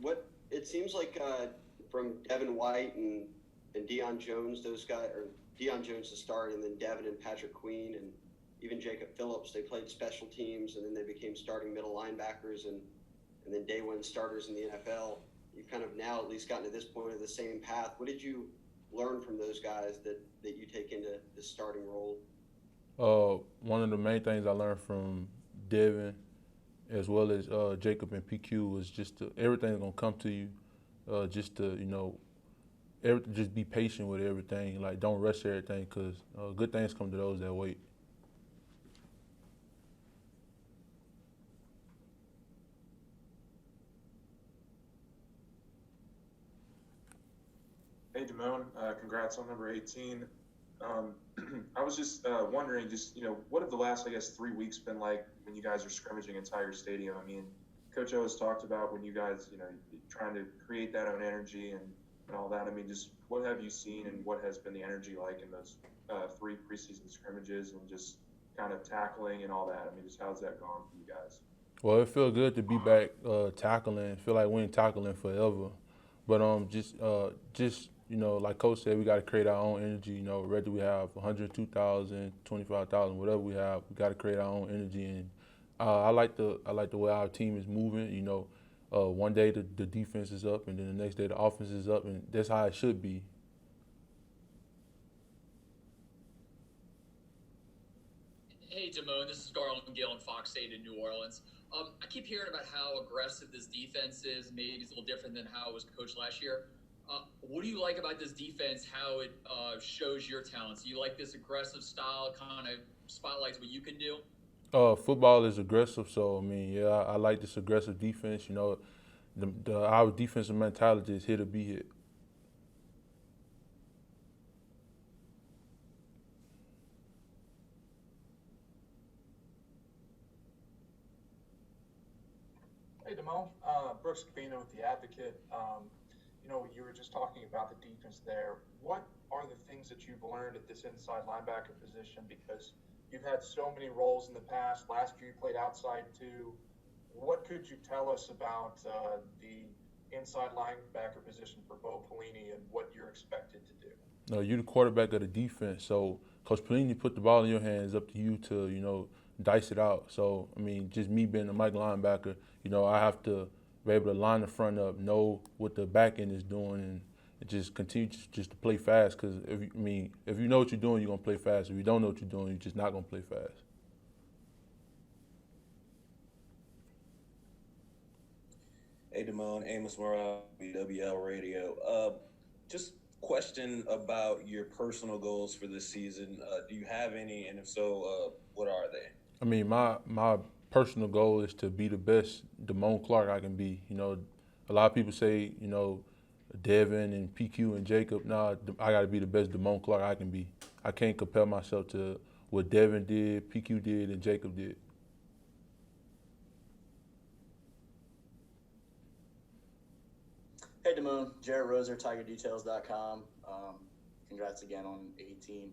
what it seems like from Devin White and Deion Jones, those guys, or Deion Jones to start, and then Devin and Patrick Queen and even Jacob Phillips, they played special teams, and then they became starting middle linebackers and then day one starters in the NFL. You've kind of now at least gotten to this point of the same path. What did you learn from those guys that you take into the starting role? One of the main things I learned from Devin, as well as Jacob and PQ, was just everything's gonna come to you. Just to just be patient with everything. Like don't rush everything, cause good things come to those that wait. Hey, Damone, congrats on number 18. Um, I was just wondering, what have the last, I guess, 3 weeks been like when you guys are scrimmaging in Tiger Stadium? I mean, Coach O has talked about when you guys, trying to create that own energy and all that. I mean, just what have you seen and what has been the energy like in those three preseason scrimmages and just kind of tackling and all that? I mean, just how's that gone for you guys? Well, it feel good to be back tackling. Feel like we ain't tackling forever, but just like Coach said, we got to create our own energy. Whether we have 102,000, 25,000, whatever we have, we got to create our own energy. And I like the way our team is moving. One day the defense is up, and then the next day the offense is up, and that's how it should be. Hey, Damone, this is Garland Gill in Fox State in New Orleans. I keep hearing about how aggressive this defense is. Maybe it's a little different than how it was coached last year. What do you like about this defense, how it shows your talents? Do you like this aggressive style, kind of spotlights what you can do? Football is aggressive, so I mean, yeah, I like this aggressive defense. Our defensive mentality is hit or be hit. Hey, Damone. Brooks Cabino with The Advocate. You were just talking about the defense there. What are the things that you've learned at this inside linebacker position? Because you've had so many roles in the past. Last year you played outside too. What could you tell us about the inside linebacker position for Bo Pelini and what you're expected to do? No, you're the quarterback of the defense, so Coach Pelini put the ball in your hands. Up to you to dice it out. So I mean, just me being a Mike linebacker, I have to be able to line the front up, know what the back end is doing, and just continue just to play fast. Because if you know what you're doing, you're gonna play fast. If you don't know what you're doing, you're just not gonna play fast. Hey, Damone, Amos Morale, WL Radio. Just question about your personal goals for this season. Do you have any, and if so, what are they? I mean, my personal goal is to be the best Damone Clark I can be. A lot of people say, Devin and PQ and Jacob. Nah, I got to be the best Damone Clark I can be. I can't compare myself to what Devin did, PQ did, and Jacob did. Hey, Damone, Jared Roser, TigerDetails.com. Congrats again on 18.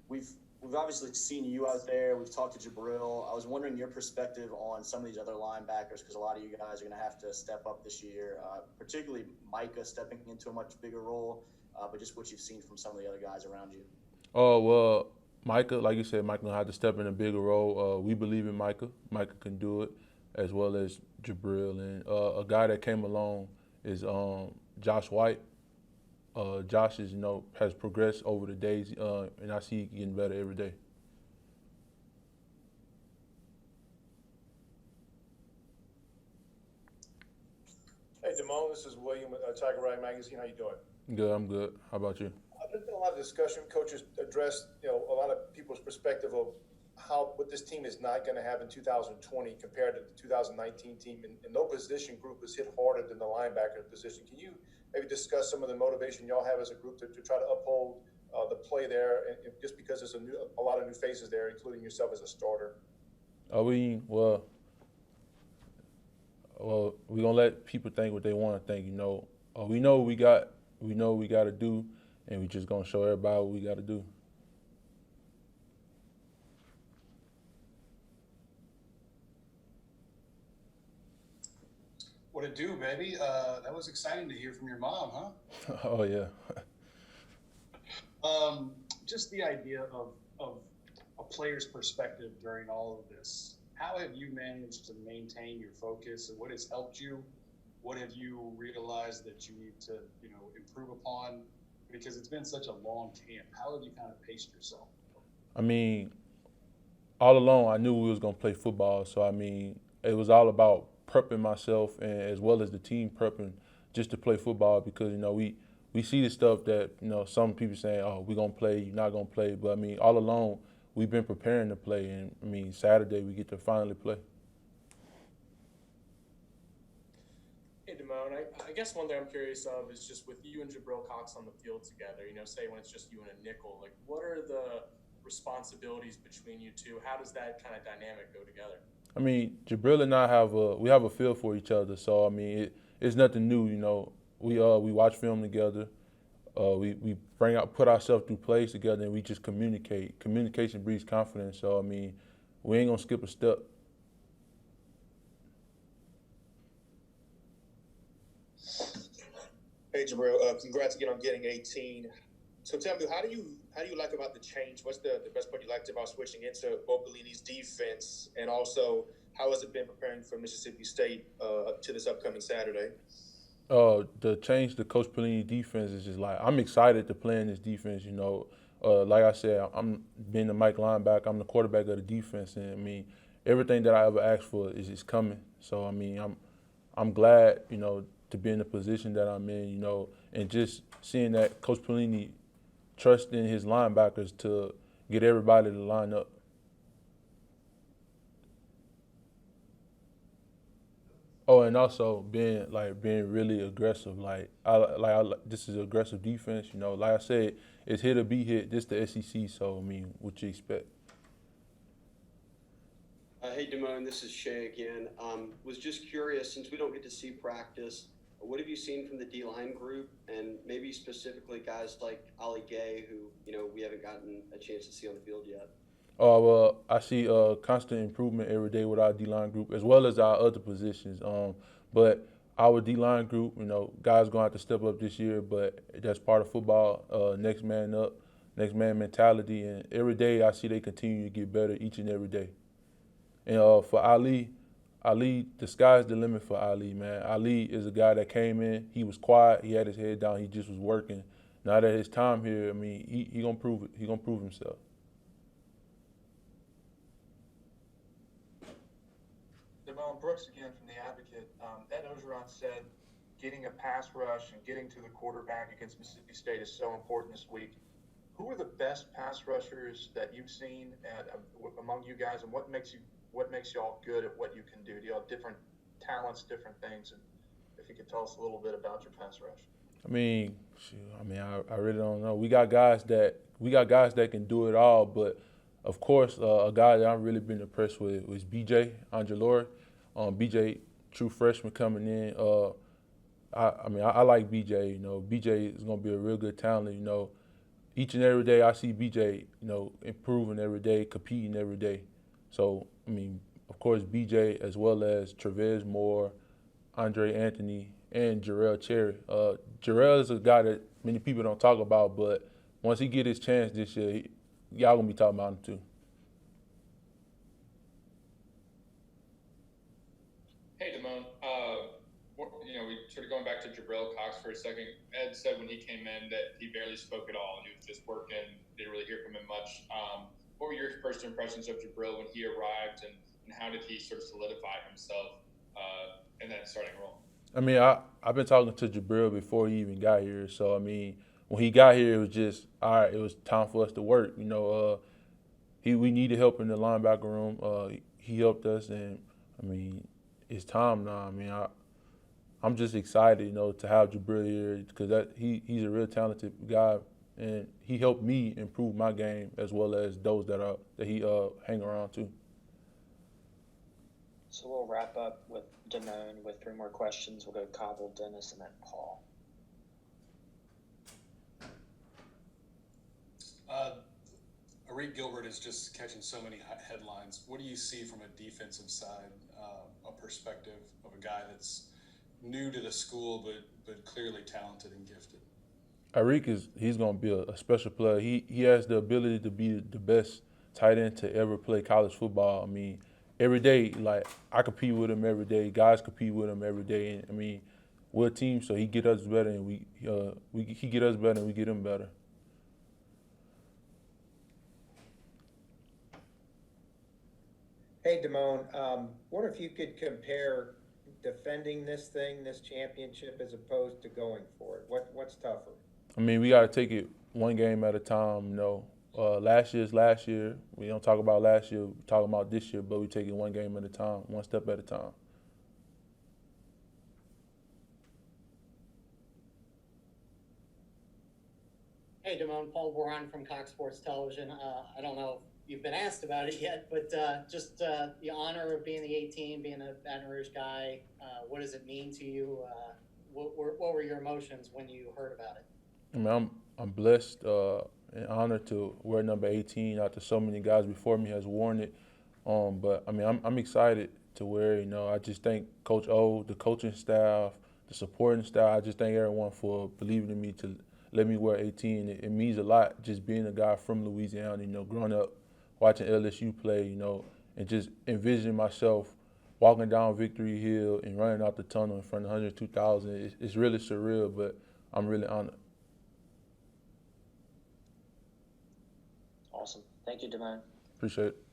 We've obviously seen you out there. We've talked to Jabril. I was wondering your perspective on some of these other linebackers because a lot of you guys are going to have to step up this year, particularly Micah stepping into a much bigger role, but just what you've seen from some of the other guys around you. Oh, well, Micah, like you said, Micah gonna have to step in a bigger role. We believe in Micah. Micah can do it, as well as Jabril. And a guy that came along is Josh White. Josh has progressed over the days, and I see he getting better every day. Hey, Damone, this is William with Tiger Ride Magazine. How you doing? Good, I'm good. How about you? There's been a lot of discussion. Coaches addressed, a lot of people's perspective of what this team is not going to have in 2020 compared to the 2019 team, and no position group was hit harder than the linebacker position. Can you maybe discuss some of the motivation y'all have as a group to try to uphold the play there, and just because there's a lot of new faces there, including yourself as a starter? We're gonna let people think what they want to think. We know what we got. We know what we got to do, and we just gonna show everybody what we got to do. What it do, baby? That was exciting to hear from your mom, huh? Oh yeah. Just the idea of a player's perspective during all of this. How have you managed to maintain your focus, and what has helped you? What have you realized that you need to, improve upon? Because it's been such a long camp. How have you kind of paced yourself? I mean, all along I knew we was gonna play football, so I mean, it was all about prepping myself and as well as the team prepping just to play football because we see the stuff that some people saying, oh, we're gonna play, you're not gonna play, but I mean, all along we've been preparing to play, and I mean, Saturday we get to finally play. Hey, Damone, I guess one thing I'm curious of is just with you and Jabril Cox on the field together, say when it's just you and a nickel, like what are the responsibilities between you two? How does that kind of dynamic go together? I mean, Jabril and I have a feel for each other, so I mean, it's nothing new, We watch film together, we put ourselves through plays together, and we just communicate. Communication breeds confidence, so I mean, we ain't gonna skip a step. Hey Jabril, congrats again on getting 18. So tell me, how do you like about the change? What's the best part you liked about switching into Bo Pelini's defense, and also how has it been preparing for Mississippi State to this upcoming Saturday? The change to Coach Pelini defense is just like I'm excited to play in this defense. Like I said, I'm being the Mike linebacker. I'm the quarterback of the defense, and I mean everything that I ever asked for is coming. So I mean I'm glad to be in the position that I'm in. And just seeing that Coach Pelini trusting his linebackers to get everybody to line up. Oh, and also being really aggressive. This is aggressive defense. Like I said, it's hit or be hit. This the SEC, so I mean, what you expect? Hey Damone, this is Shay again. Was just curious, since we don't get to see practice, what have you seen from the D-line group, and maybe specifically guys like Ali Gay, who we haven't gotten a chance to see on the field yet? Well, I see constant improvement every day with our D-line group, as well as our other positions. But our D-line group, guys going to have to step up this year, but that's part of football. Next man up, next man mentality, and every day I see they continue to get better each and every day. And for Ali, the sky's the limit for Ali, man. Ali is a guy that came in, he was quiet, he had his head down, he just was working. Now that his time here, I mean, he gonna prove it. He gonna prove himself. Damone, Brooks again from The Advocate. Ed Ogeron said getting a pass rush and getting to the quarterback against Mississippi State is so important this week. Who are the best pass rushers that you've seen among you guys, and what makes y'all good at what you can do? Do y'all have different talents, different things? And if you could tell us a little bit about your pass rush. I really don't know. We got guys that can do it all, but of course, a guy that I've really been impressed with was BJ Angelori. BJ, true freshman coming in. I like BJ. BJ is gonna be a real good talent. Each and every day I see BJ, improving every day, competing every day. So of course, BJ as well as Trevez Moore, Andre Anthony, and Jarrell Cherry. Jarrell is a guy that many people don't talk about, but once he get his chance this year, y'all gonna be talking about him too. Hey, Damone. We sort of going back to Jabril Cox for a second. Ed said when he came in that he barely spoke at all. He was just working, didn't really hear from him much. What were your first impressions of Jabril when he arrived, and how did he sort of solidify himself in that starting role? I've been talking to Jabril before he even got here. So, when he got here, it was just, all right, it was time for us to work. We needed help in the linebacker room. He helped us, and, it's time now. I'm just excited, to have Jabril here because he's a real talented guy, and he helped me improve my game as well as those that he hang around too. So we'll wrap up with Damone with 3 more questions. We'll go Cobble, Dennis, and then Paul. Arik Gilbert is just catching so many headlines. What do you see from a defensive side, a perspective of a guy that's new to the school, but clearly talented and gifted. Arik he's gonna be a special player. He has the ability to be the best tight end to ever play college football. I mean, every day, like I compete with him every day. Guys compete with him every day. And I mean, we're a team, so he get us better, and he get us better, and we get him better. Hey, Damone, wonder if you could compare defending this championship, as opposed to going for it. What's tougher? I mean, we got to take it one game at a time. You know, last year's last year. We don't talk about last year. We talk about this year, but we take it one game at a time, one step at a time. Hey, Damone, Paul Boran from Cox Sports Television. I don't know if you've been asked about it yet, but just the honor of being the 18, being a Baton Rouge guy, what does it mean to you? What were your emotions when you heard about it? I mean, I'm blessed and honored to wear number 18 after so many guys before me has worn it. But I mean, I'm excited to wear. You know, I just thank Coach O, the coaching staff, the supporting staff. I just thank everyone for believing in me to let me wear 18. It means a lot just being a guy from Louisiana. You know, growing up watching LSU play. You know, and just envisioning myself walking down Victory Hill and running out the tunnel in front of 102,000. It's really surreal, but I'm really honored. Awesome. Thank you, Damone. Appreciate it.